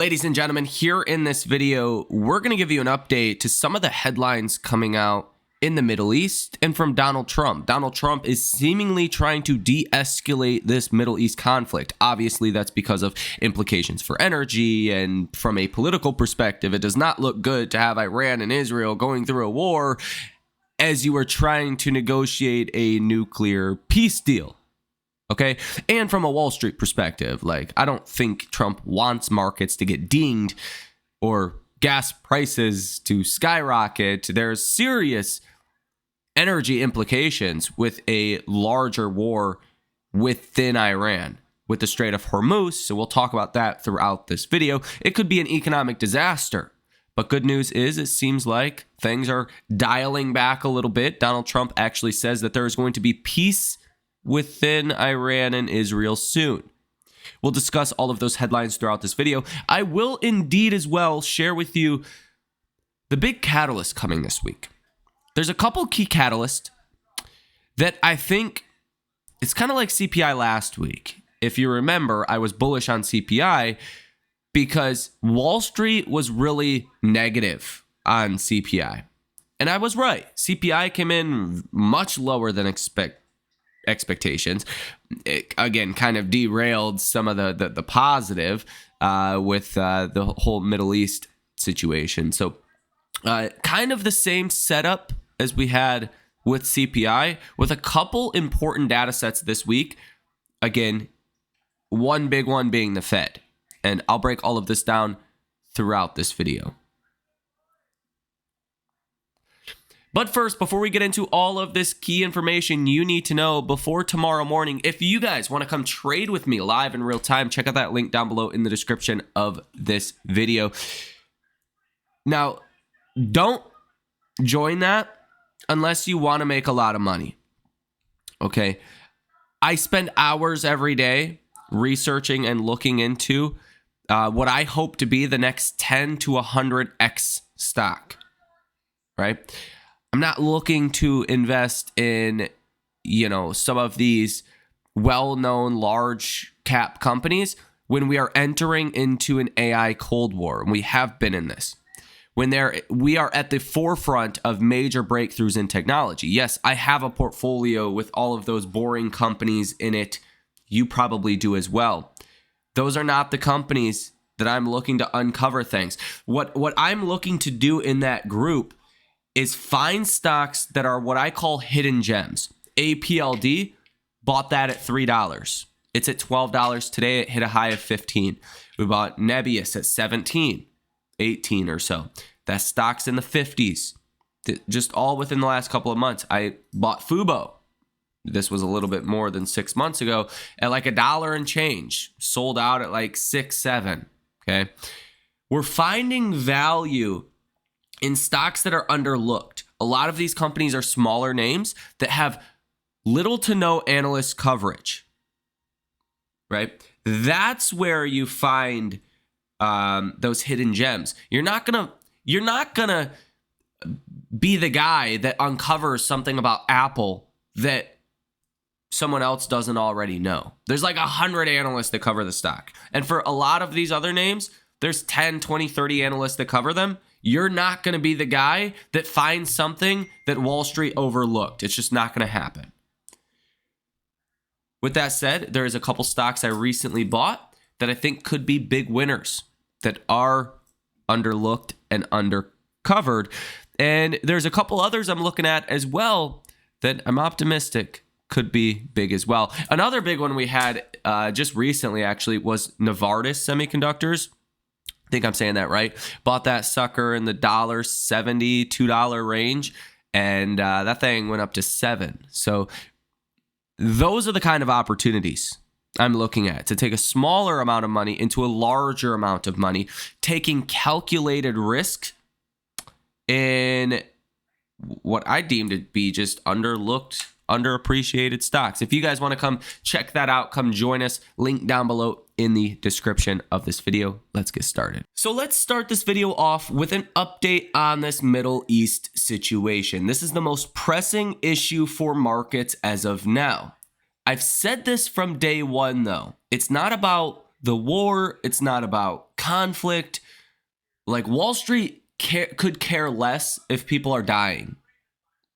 Ladies and gentlemen, here in this video, we're going to give you an update to some of the headlines coming out in the Middle East and from Donald Trump. Donald Trump is seemingly trying to de-escalate this Middle East conflict. Obviously, that's because of implications for energy, and from a political perspective, it does not look good to have Iran and Israel going through a war as you are trying to negotiate a nuclear peace deal. Okay. And from a Wall Street perspective, I don't think Trump wants markets to get dinged or gas prices to skyrocket. There's serious energy implications with a larger war within Iran with the Strait of Hormuz. So we'll talk about that throughout this video. It could be an economic disaster. But good news is it seems like things are dialing back a little bit. Donald Trump actually says that there is going to be peace within Iran and Israel soon. We'll discuss all of those headlines throughout this video. I will indeed as well share with you the big catalyst coming this week. There's a couple key catalysts that I think it's kind of like CPI last week. If you remember, I was bullish on CPI because Wall Street was really negative on CPI. And I was right. CPI came in much lower than expectations. It, again, kind of derailed some of the positive with the whole Middle East situation. So kind of the same setup as we had with CPI, with a couple important data sets this week. Again, one big one being the Fed. And I'll break all of this down throughout this video. But first, before we get into all of this key information you need to know before tomorrow morning, if you guys want to come trade with me live in real time, check out that link down below in the description of this video. Now, don't join that unless you want to make a lot of money. Okay? I spend hours every day researching and looking into what I hope to be the next 10 to 100x stock, right? I'm not looking to invest in, some of these well-known large cap companies when we are entering into an AI cold war, and we have been in this. When we are at the forefront of major breakthroughs in technology. Yes, I have a portfolio with all of those boring companies in it. You probably do as well. Those are not the companies that I'm looking to uncover things. What I'm looking to do in that group is find stocks that are what I call hidden gems. APLD bought that at $3. It's at $12 today. It hit a high of 15. We bought Nebius at 17, 18 or so. That stock's in the 50s. Just all within the last couple of months. I bought Fubo. This was a little bit more than 6 months ago at like $1 and change. Sold out at like 6, 7. Okay. We're finding value in stocks that are underlooked. A lot of these companies are smaller names that have little to no analyst coverage, right? That's where you find those hidden gems. You're not gonna be the guy that uncovers something about Apple that someone else doesn't already know. There's like 100 analysts that cover the stock. And for a lot of these other names, there's 10, 20, 30 analysts that cover them. You're not going to be the guy that finds something that Wall Street overlooked. It's just not going to happen. With that said, there is a couple stocks I recently bought that I think could be big winners that are underlooked and undercovered. And there's a couple others I'm looking at as well that I'm optimistic could be big as well. Another big one we had just recently actually was Novartis Semiconductors. I think I'm saying that right. Bought that sucker in the $1.70, $2 range, and that thing went up to $7. So those are the kind of opportunities I'm looking at, to take a smaller amount of money into a larger amount of money, taking calculated risk in what I deem to be just underlooked, underappreciated stocks. If you guys want to come check that out, come join us. Link down below in the description of this video. Let's get started. So let's start this video off with an update on this Middle East situation. This is the most pressing issue for markets as of now. I've said this from day one, though. It's not about the war. It's not about conflict. Like, Wall Street could care less if people are dying.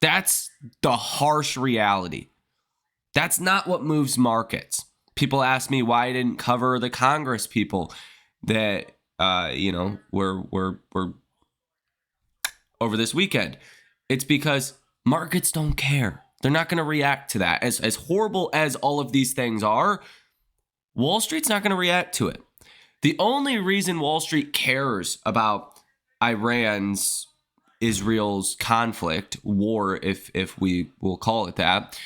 That's the harsh reality. That's not what moves markets. People ask me why I didn't cover the Congress people that, were over this weekend. It's because markets don't care. They're not going to react to that. As horrible as all of these things are, Wall Street's not going to react to it. The only reason Wall Street cares about Iran's, Israel's conflict, war, if we will call it that,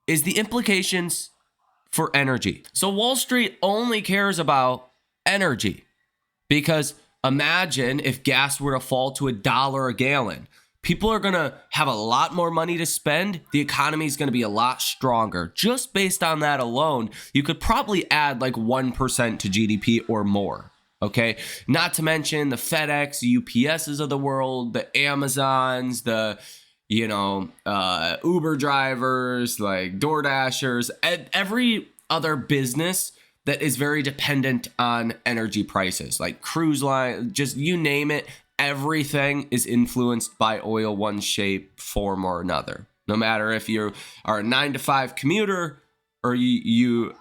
is the implications for energy. So Wall Street only cares about energy, because imagine if gas were to fall to $1 a gallon. People are going to have a lot more money to spend. The economy is going to be a lot stronger. Just based on that alone, you could probably add like 1% to GDP or more. Okay. Not to mention the FedEx, UPSs of the world, the Amazons, the, Uber drivers, like DoorDashers, every other business that is very dependent on energy prices, like cruise line, just you name it. Everything is influenced by oil, one shape, form, or another. No matter if you are a 9-to-5 commuter or you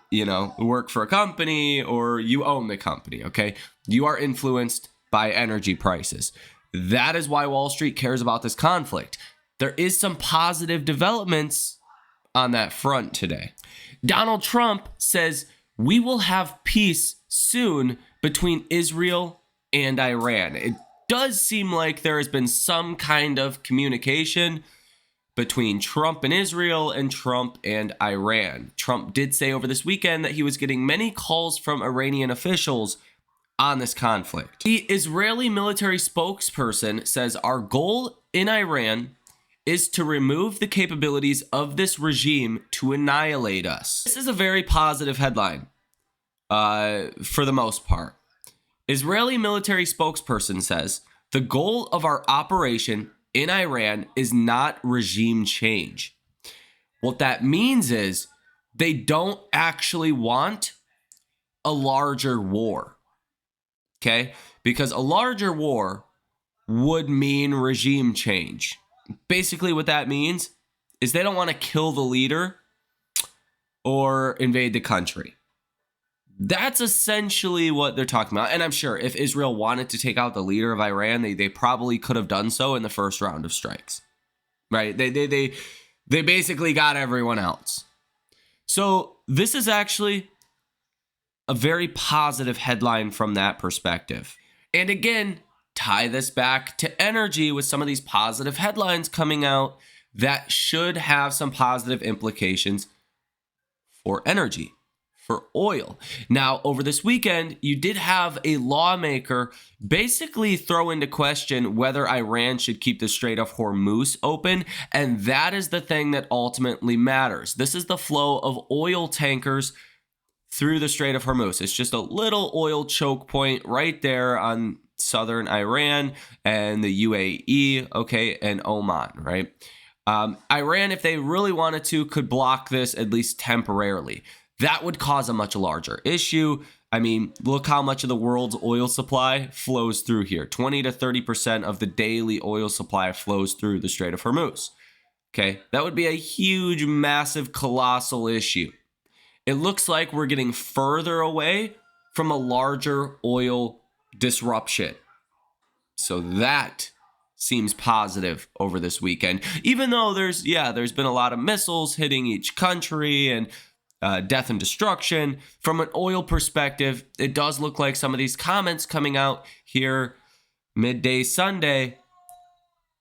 work for a company or you own the company, okay? You are influenced by energy prices. That is why Wall Street cares about this conflict. There is some positive developments on that front today. Donald Trump says we will have peace soon between Israel and Iran. It does seem like there has been some kind of communication between Trump and Israel and Trump and Iran. Trump did say over this weekend that he was getting many calls from Iranian officials on this conflict. The Israeli military spokesperson says our goal in Iran is to remove the capabilities of this regime to annihilate us. This is a very positive headline for the most part. Israeli military spokesperson says the goal of our operation in Iran is not regime change. What that means is they don't actually want a larger war. Okay? Because a larger war would mean regime change. Basically, what that means is they don't want to kill the leader or invade the country. That's essentially what they're talking about. And I'm sure if Israel wanted to take out the leader of Iran, they probably could have done so in the first round of strikes. Right? They basically got everyone else. So this is actually a very positive headline from that perspective. And again, tie this back to energy with some of these positive headlines coming out that should have some positive implications for energy, for oil. Now, over this weekend, you did have a lawmaker basically throw into question whether Iran should keep the Strait of Hormuz open, and that is the thing that ultimately matters. This is the flow of oil tankers through the Strait of Hormuz. It's just a little oil choke point right there on southern Iran and the UAE, okay, and Oman, right? Iran, if they really wanted to, could block this at least temporarily. That would cause a much larger issue. I mean, look how much of the world's oil supply flows through here. 20 to 30% of the daily oil supply flows through the Strait of Hormuz. Okay, that would be a huge, massive, colossal issue. It looks like we're getting further away from a larger oil disruption. So that seems positive over this weekend, even though there's been a lot of missiles hitting each country and death and destruction. From an oil perspective, it does look like some of these comments coming out here midday Sunday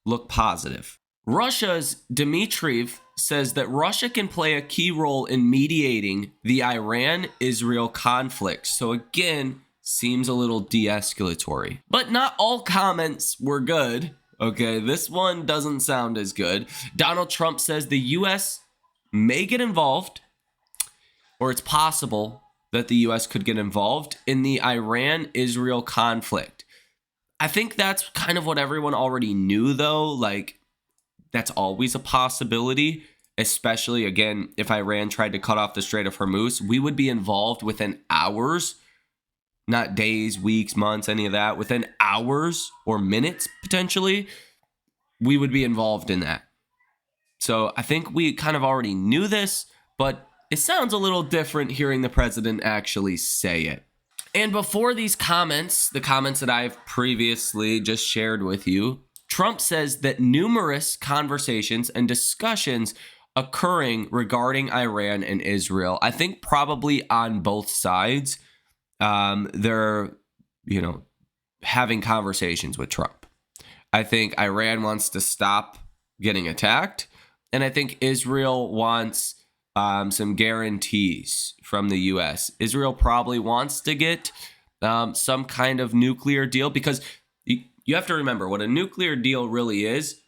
look positive. Russia's Dmitriev says that Russia can play a key role in mediating the Iran-Israel conflict. So again, seems a little de-escalatory. But not all comments were good. Okay, this one doesn't sound as good. Donald Trump says the U.S. may get involved, or it's possible that the U.S. could get involved in the Iran-Israel conflict. I think that's kind of what everyone already knew, though. Like, that's always a possibility, especially, again, if Iran tried to cut off the Strait of Hormuz. We would be involved within hours not days, weeks, months, any of that, within hours or minutes potentially, we would be involved in that. So I think we kind of already knew this, but it sounds a little different hearing the president actually say it. And before these comments, the comments that I've previously just shared with you, Trump says that numerous conversations and discussions occurring regarding Iran and Israel. I think probably on both sides, they're, having conversations with Trump. I think Iran wants to stop getting attacked, and I think Israel wants some guarantees from the U.S. Israel probably wants to get some kind of nuclear deal, because you have to remember what a nuclear deal really is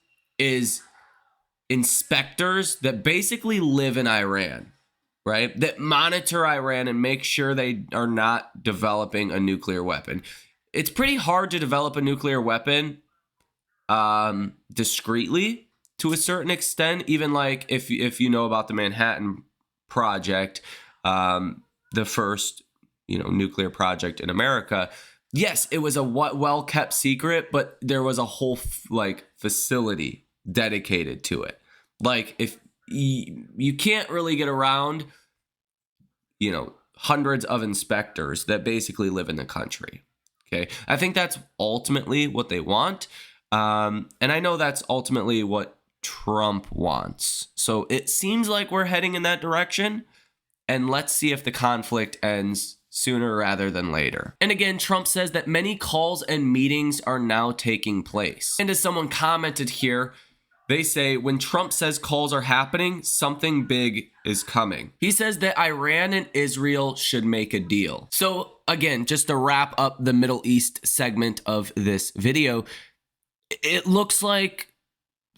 inspectors that basically live in Iran, right? That monitor Iran and make sure they are not developing a nuclear weapon. It's pretty hard to develop a nuclear weapon discreetly to a certain extent. Even like if you know about the Manhattan Project, the first nuclear project in America. Yes, it was a well-kept secret, but there was a whole facility dedicated to it. Like, if you can't really get around, hundreds of inspectors that basically live in the country. Okay, I think that's ultimately what they want, and I know that's ultimately what Trump wants. So it seems like we're heading in that direction, and let's see if the conflict ends sooner rather than later. And again, Trump says that many calls and meetings are now taking place. And as someone commented here, they say when Trump says calls are happening, something big is coming. He says that Iran and Israel should make a deal. So again, just to wrap up the Middle East segment of this video, it looks like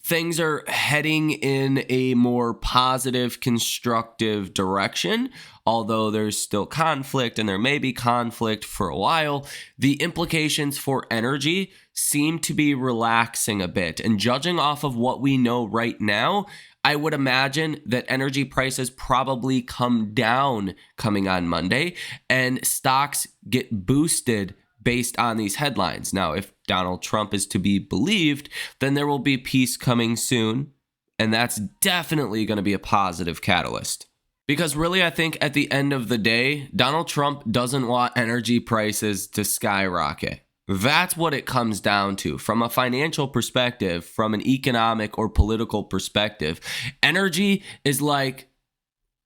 things are heading in a more positive, constructive direction. Although there's still conflict, and there may be conflict for a while, the implications for energy seem to be relaxing a bit. And judging off of what we know right now, I would imagine that energy prices probably come down coming on Monday, and stocks get boosted based on these headlines. Now, if Donald Trump is to be believed, then there will be peace coming soon, and that's definitely going to be a positive catalyst. Because really, I think at the end of the day, Donald Trump doesn't want energy prices to skyrocket. That's what it comes down to. From a financial perspective, from an economic or political perspective, energy is like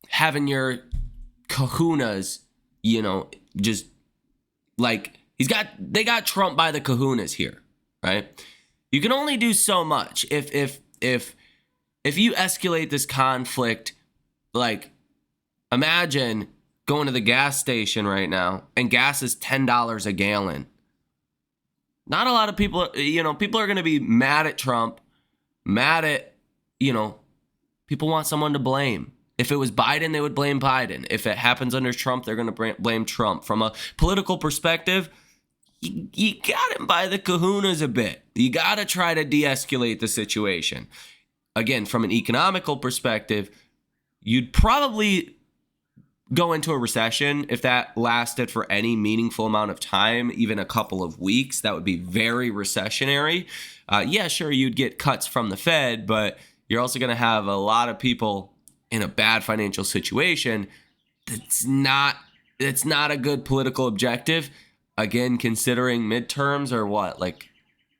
having your kahunas, just like they got Trump by the kahunas here, right? You can only do so much. If you escalate this conflict, like, imagine going to the gas station right now and gas is $10 a gallon. Not a lot of people, people are going to be mad at Trump, people want someone to blame. If it was Biden, they would blame Biden. If it happens under Trump, they're going to blame Trump. From a political perspective, you got him by the kahunas a bit. You got to try to de-escalate the situation. Again, from an economical perspective, you'd probably go into a recession if that lasted for any meaningful amount of time, even a couple of weeks. That would be very recessionary. Yeah, sure, you'd get cuts from the Fed, but you're also going to have a lot of people in a bad financial situation. That's not a good political objective. Again, considering midterms are like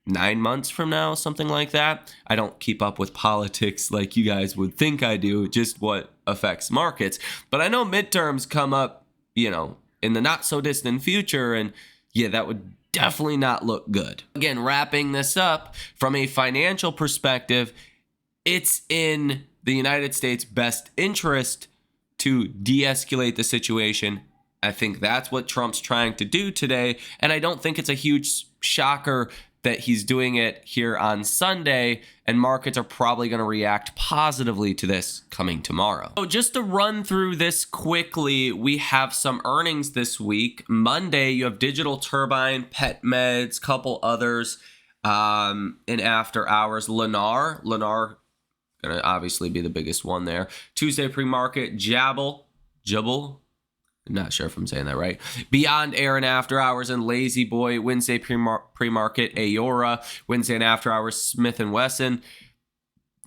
9 months from now, something like that. I don't keep up with politics like you guys would think I do, just what affects markets. But I know midterms come up, in the not so distant future, and yeah, that would definitely not look good. Again, wrapping this up, from a financial perspective, it's in the United States' best interest to de-escalate the situation. I think that's what Trump's trying to do today, and I don't think it's a huge shocker that he's doing it here on Sunday, and markets are probably going to react positively to this coming tomorrow. So just to run through this quickly, we have some earnings this week. Monday, you have Digital Turbine, Pet Meds, couple others in after hours. Lennar going to obviously be the biggest one there. Tuesday pre-market, Jabble, Not sure if I'm saying that right. Beyond Air and After Hours and Lazy Boy. Wednesday pre-market Aora. Wednesday and After Hours Smith & Wesson.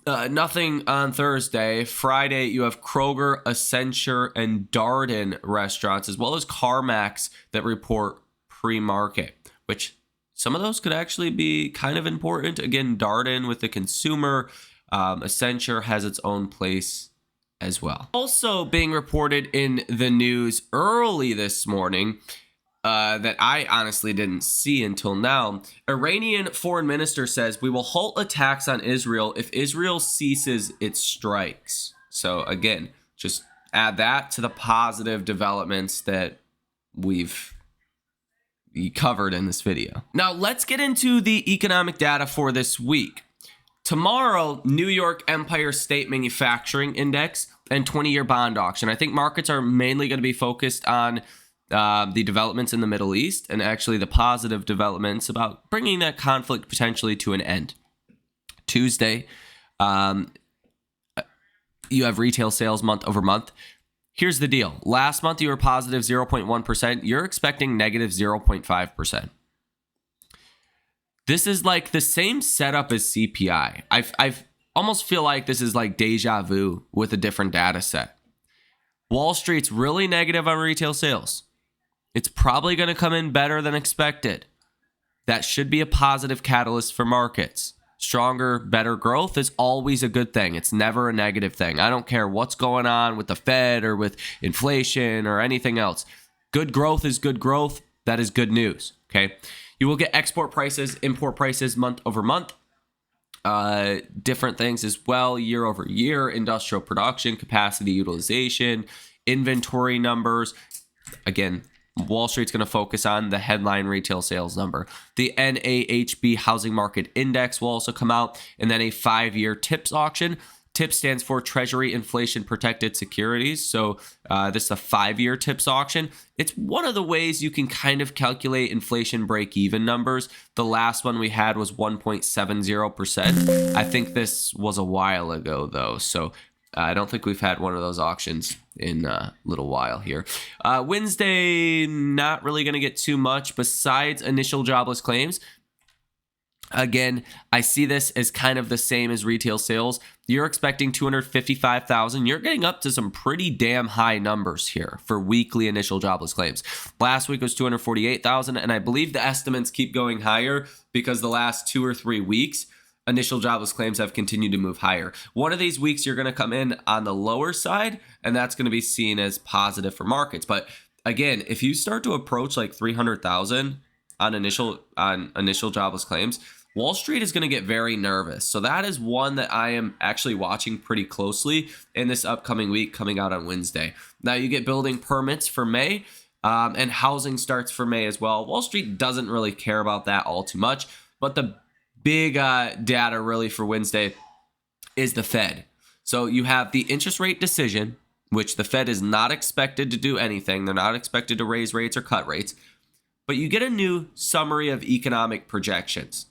Nothing on Thursday. Friday, you have Kroger, Accenture, and Darden restaurants, as well as CarMax that report pre-market, which some of those could actually be kind of important. Again, Darden with the consumer. Accenture has its own place as well. Also being reported in the news early this morning that I honestly didn't see until now. Iranian foreign minister says we will halt attacks on Israel if Israel ceases its strikes. So again, just add that to the positive developments that we've covered in this video. Now let's get into the economic data for this week. Tomorrow, New York Empire State Manufacturing Index and 20-year bond auction. I think markets are mainly going to be focused on the developments in the Middle East and actually the positive developments about bringing that conflict potentially to an end. Tuesday, you have retail sales month over month. Here's the deal. Last month, you were positive 0.1%. You're expecting negative 0.5%. This is like the same setup as CPI. I've almost feel like this is like deja vu with a different data set. Wall Street's really negative on retail sales. It's probably going to come in better than expected. That should be a positive catalyst for markets. Stronger, better growth is always a good thing. It's never a negative thing. I don't care what's going on with the Fed or with inflation or anything else. Good growth is good growth. That is good news. Okay. You will get export prices, import prices month over month. Different things as well, year over year, industrial production, capacity utilization, inventory numbers. Again, Wall Street's going to focus on the headline retail sales number. The NAHB Housing Market Index will also come out, and then a 5-year TIPS auction. TIPS stands for Treasury Inflation Protected Securities. So this is a 5-year TIPS auction. It's one of the ways you can kind of calculate inflation break-even numbers. The last one we had was 1.70%. I think this was a while ago, though. So I don't think we've had one of those auctions in a little while here. Wednesday, not really going to get too much besides initial jobless claims. Again, I see this as kind of the same as retail sales. You're expecting 255,000. You're getting up to some pretty damn high numbers here for weekly initial jobless claims. Last week was 248,000, and I believe the estimates keep going higher because the last 2 or 3 weeks, initial jobless claims have continued to move higher. One of these weeks, you're going to come in on the lower side, and that's going to be seen as positive for markets. But again, if you start to approach like 300,000 on initial jobless claims, Wall Street is going to get very nervous. So that is one that I am actually watching pretty closely in this upcoming week coming out on Wednesday. Now you get building permits for May and housing starts for May as well. Wall Street doesn't really care about that all too much. But the big data really for Wednesday is the Fed. So you have the interest rate decision, which the Fed is not expected to do anything. They're not expected to raise rates or cut rates. But you get a new summary of economic projections.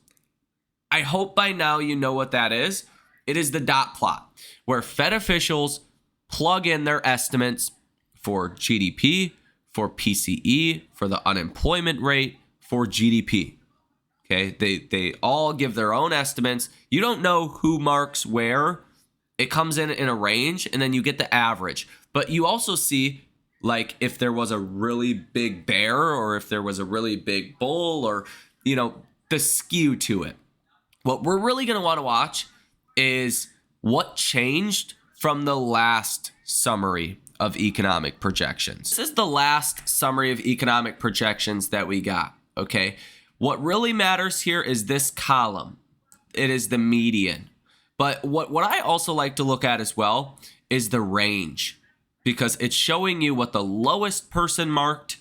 I hope by now you know what that is. It is the dot plot, where Fed officials plug in their estimates for GDP, for PCE, for the unemployment rate, for GDP. Okay, they all give their own estimates. You don't know who marks where. It comes in a range, and then you get the average. But you also see, like, if there was a really big bear or if there was a really big bull or, you know, the skew to it. What we're really going to want to watch is what changed from the last summary of economic projections. This is the last summary of economic projections that we got, okay? What really matters here is this column. It is the median. But what I also like to look at as well is the range, because it's showing you what the lowest person marked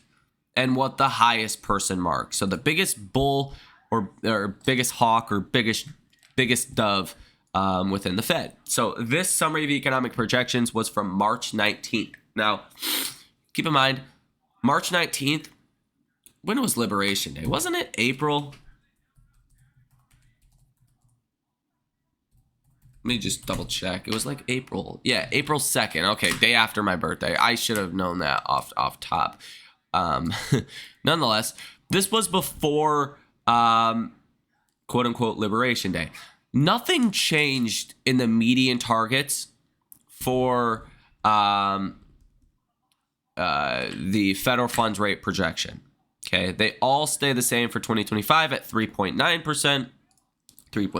and what the highest person marked. So the biggest bull or biggest hawk or biggest dove within the Fed. So this summary of economic projections was from March 19th. Now, keep in mind, March 19th, when was Liberation Day? Wasn't it April? me just double check. It was like April. Yeah, April 2nd. Okay, day after my birthday. I should have known that off top. Nonetheless, this was before quote unquote Liberation Day. Nothing changed in the median targets for the federal funds rate projection. Okay, they all stay the same for 2025 at 3.9%, 3.4%,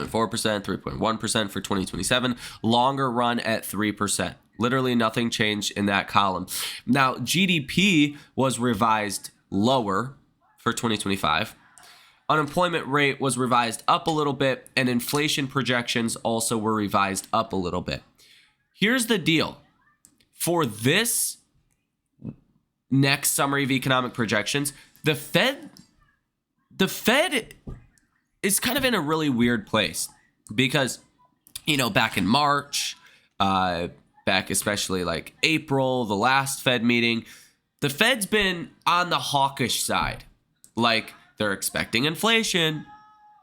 3.1% for 2027. Longer run at 3%. Literally nothing changed in that column. Now, GDP was revised lower for 2025. Unemployment rate was revised up a little bit, and inflation projections also were revised up a little bit. Here's the deal. For this next summary of economic projections, the Fed is kind of in a really weird place because, back in March, back especially like April, the last Fed meeting, the Fed's been on the hawkish side. Like, they're expecting inflation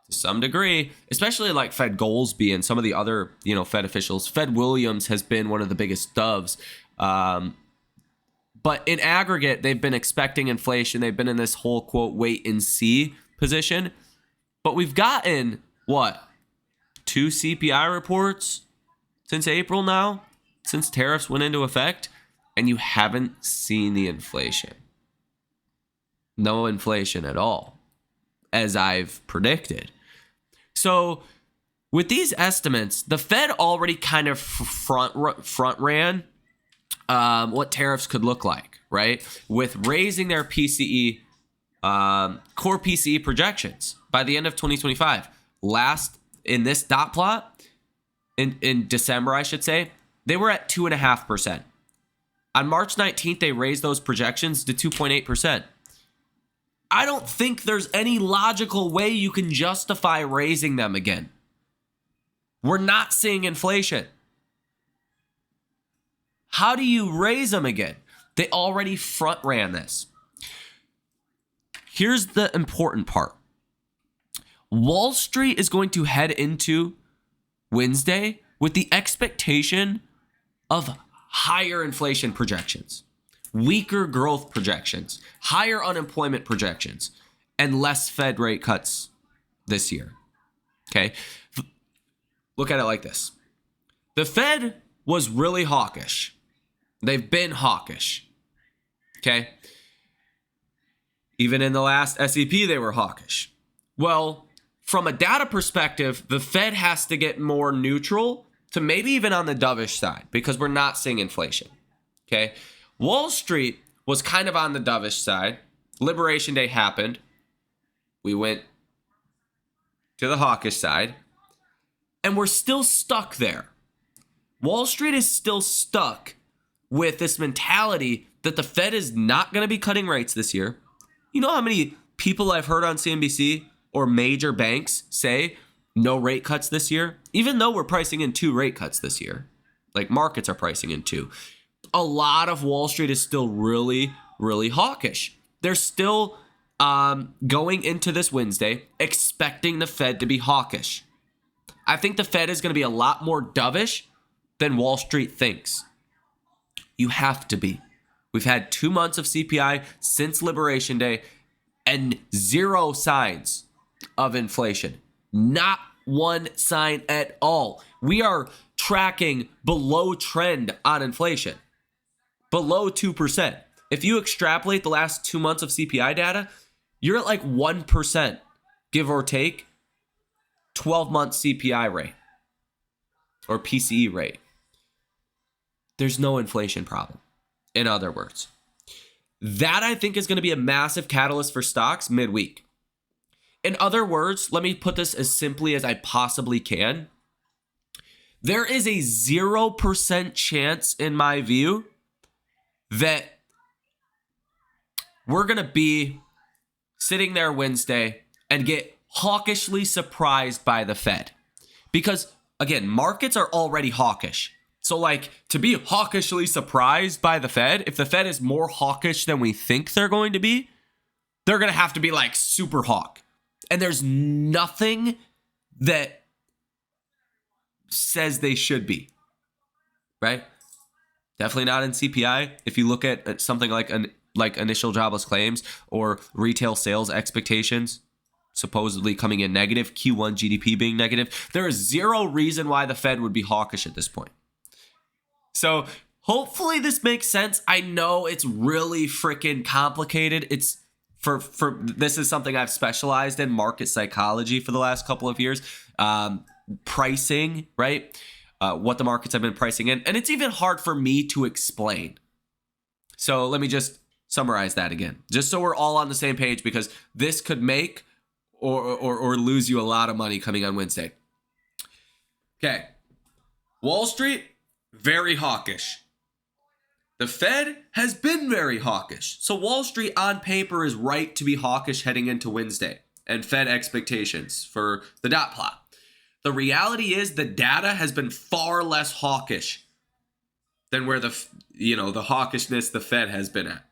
to some degree, especially like Fed Goolsbee and some of the other, Fed officials. Fed Williams has been one of the biggest doves. But in aggregate, they've been expecting inflation. They've been in this whole, quote, wait and see position. But we've gotten, 2 CPI reports since April now, since tariffs went into effect, and you haven't seen the inflation. No inflation at all, as I've predicted. So with these estimates, the Fed already kind of front ran what tariffs could look like, right? With raising their PCE, core PCE projections by the end of 2025. Last, in this dot plot, in December, I should say, they were at 2.5%. On March 19th, they raised those projections to 2.8%. I don't think there's any logical way you can justify raising them again. We're not seeing inflation. How do you raise them again? They already front ran this. Here's the important part. Wall Street is going to head into Wednesday with the expectation of higher inflation projections, weaker growth projections, higher unemployment projections, and less Fed rate cuts this year. Okay? Look at it like this. The Fed was really hawkish. They've been hawkish. Okay? Even in the last SEP, they were hawkish. Well, from a data perspective, the Fed has to get more neutral to maybe even on the dovish side because we're not seeing inflation. Okay? Wall Street was kind of on the dovish side. Liberation Day happened. We went to the hawkish side. And we're still stuck there. Wall Street is still stuck with this mentality that the Fed is not going to be cutting rates this year. You know how many people I've heard on CNBC or major banks say no rate cuts this year? Even though we're pricing in 2 rate cuts this year. Like markets are pricing in 2. A lot of Wall Street is still really, really hawkish. They're still going into this Wednesday expecting the Fed to be hawkish. I think the Fed is going to be a lot more dovish than Wall Street thinks. You have to be. We've had 2 months of CPI since Liberation Day and 0 signs of inflation. Not one sign at all. We are tracking below trend on inflation. Below 2%. If you extrapolate the last 2 months of CPI data, you're at like 1%, give or take, 12-month CPI rate or PCE rate. There's no inflation problem, in other words. That, I think, is going to be a massive catalyst for stocks midweek. In other words, let me put this as simply as I possibly can. There is a 0% chance, in my view, that we're going to be sitting there Wednesday and get hawkishly surprised by the Fed. Because, again, markets are already hawkish. So, to be hawkishly surprised by the Fed, if the Fed is more hawkish than we think they're going to be, they're going to have to be, super hawk. And there's nothing that says they should be, right? Definitely not in CPI. If you look at something like initial jobless claims or retail sales expectations, supposedly coming in negative, Q1 GDP being negative, there is zero reason why the Fed would be hawkish at this point. So hopefully this makes sense. I know it's really freaking complicated. It's for this is something I've specialized in, market psychology, for the last couple of years. Pricing, right? What the markets have been pricing in. And it's even hard for me to explain. So let me just summarize that again, just so we're all on the same page, because this could make or lose you a lot of money coming on Wednesday. Okay. Wall Street, very hawkish. The Fed has been very hawkish. So Wall Street on paper is right to be hawkish heading into Wednesday and Fed expectations for the dot plot. The reality is the data has been far less hawkish than where the hawkishness the Fed has been at.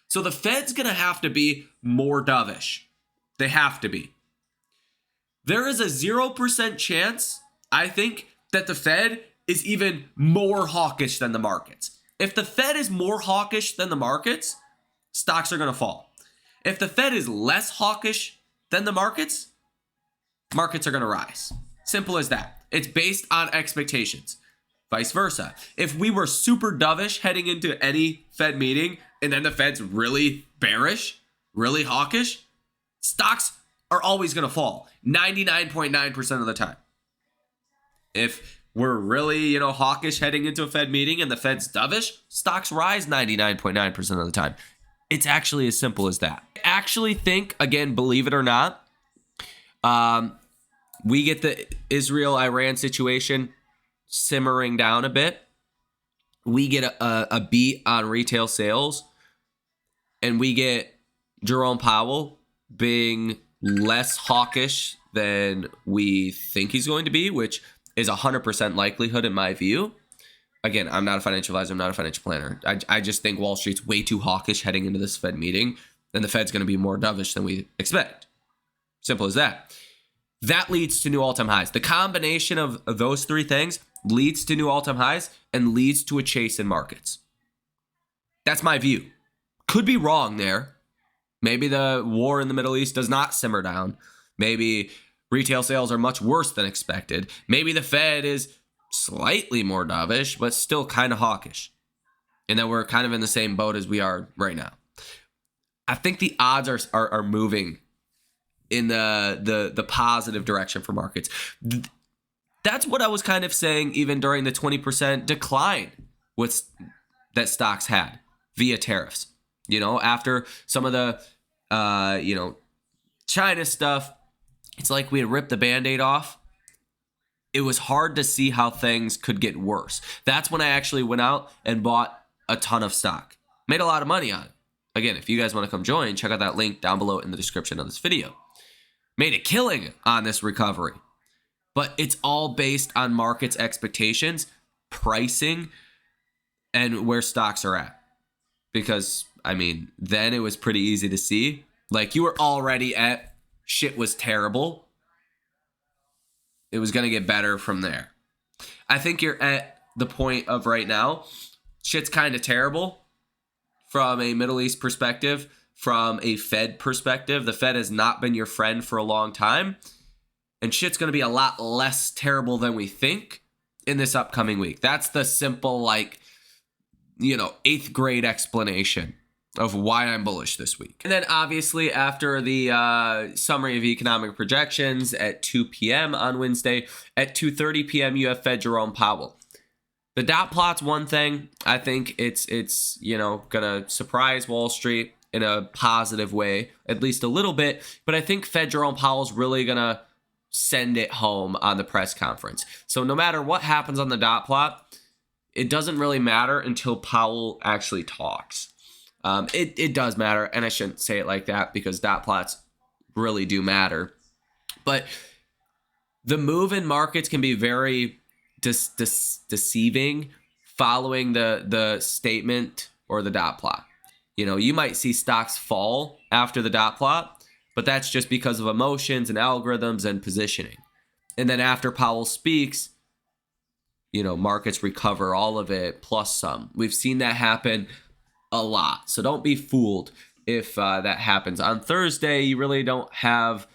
So the Fed's going to have to be more dovish. They have to be. There is a 0% chance, I think, that the Fed is even more hawkish than the markets. If the Fed is more hawkish than the markets, stocks are going to fall. If the Fed is less hawkish than the markets are going to rise. Simple as that. It's based on expectations. Vice versa. If we were super dovish heading into any Fed meeting and then the Fed's really bearish, really hawkish, stocks are always going to fall 99.9% of the time. If we're really, hawkish heading into a Fed meeting and the Fed's dovish, stocks rise 99.9% of the time. It's actually as simple as that. I actually think, again, believe it or not, we get the Israel-Iran situation simmering down a bit. We get a beat on retail sales, and we get Jerome Powell being less hawkish than we think he's going to be, which is 100% likelihood in my view. Again, I'm not a financial advisor. I'm not a financial planner. I just think Wall Street's way too hawkish heading into this Fed meeting, and the Fed's going to be more dovish than we expect. Simple as that. That leads to new all-time highs. The combination of those three things leads to new all-time highs and leads to a chase in markets. That's my view. Could be wrong there. Maybe the war in the Middle East does not simmer down. Maybe retail sales are much worse than expected. Maybe the Fed is slightly more dovish, but still kind of hawkish. And then we're kind of in the same boat as we are right now. I think the odds are moving in the positive direction for markets. That's what I was kind of saying even during the 20% decline that stocks had via tariffs. After some of the China stuff, it's like we had ripped the Band-Aid off. It was hard to see how things could get worse. That's when I actually went out and bought a ton of stock. Made a lot of money on it. Again, if you guys want to come join, check out that link down below in the description of this video. Made a killing on this recovery. But it's all based on markets' expectations, pricing, and where stocks are at. Because, then it was pretty easy to see. Like, you were already at shit was terrible. It was going to get better from there. I think you're at the point of right now, shit's kind of terrible from a Middle East perspective. From a Fed perspective, the Fed has not been your friend for a long time. And shit's going to be a lot less terrible than we think in this upcoming week. That's the simple, 8th grade explanation of why I'm bullish this week. And then obviously after the summary of economic projections at 2 p.m. on Wednesday, at 2:30 p.m. you have Fed Jerome Powell. The dot plot's one thing. I think it's going to surprise Wall Street in a positive way, at least a little bit. But I think Fed Jerome Powell's really going to send it home on the press conference. So no matter what happens on the dot plot, it doesn't really matter until Powell actually talks. It does matter, and I shouldn't say it like that because dot plots really do matter. But the move in markets can be very deceiving following the statement or the dot plot. You might see stocks fall after the dot plot, but that's just because of emotions and algorithms and positioning. And then after Powell speaks, markets recover all of it plus some. We've seen that happen a lot. So don't be fooled if that happens. On Thursday, you really don't have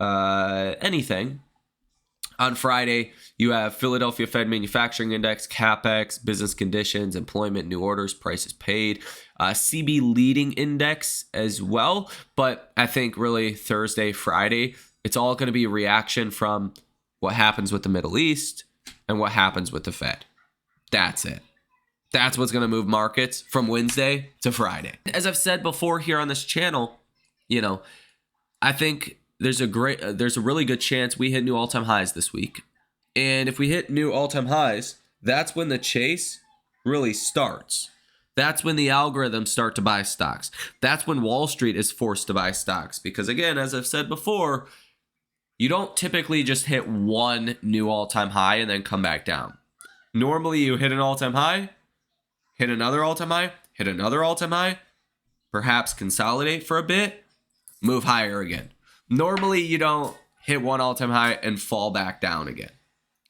anything. On Friday, you have Philadelphia Fed Manufacturing Index, CapEx, business conditions, employment, new orders, prices paid, CB leading index as well. But I think really Thursday, Friday, it's all going to be a reaction from what happens with the Middle East and what happens with the Fed. That's it. That's what's going to move markets from Wednesday to Friday. As I've said before here on this channel, I think there's a really good chance we hit new all-time highs this week. And if we hit new all-time highs, that's when the chase really starts. That's when the algorithms start to buy stocks. That's when Wall Street is forced to buy stocks. Because again, as I've said before, you don't typically just hit one new all-time high and then come back down. Normally you hit an all-time high, hit another all-time high, hit another all-time high, perhaps consolidate for a bit, move higher again. Normally, you don't hit one all-time high and fall back down again,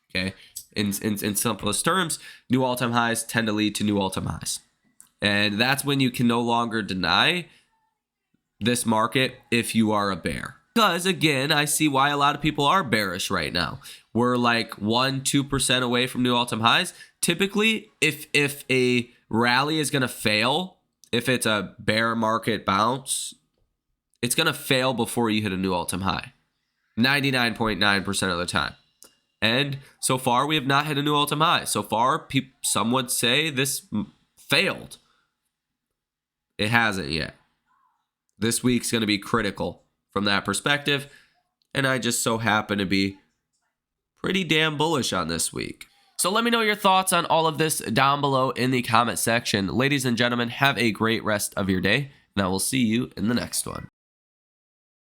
okay? In simplest terms, new all-time highs tend to lead to new all-time highs. And that's when you can no longer deny this market if you are a bear. Because, again, I see why a lot of people are bearish right now. We're like 1-2% away from new all-time highs. Typically, if a rally is going to fail, if it's a bear market bounce, it's going to fail before you hit a new all-time high, 99.9% of the time. And so far, we have not hit a new all-time high. So far, some would say this failed. It hasn't yet. This week's going to be critical from that perspective, and I just so happen to be pretty damn bullish on this week. So let me know your thoughts on all of this down below in the comment section. Ladies and gentlemen, have a great rest of your day, and I will see you in the next one.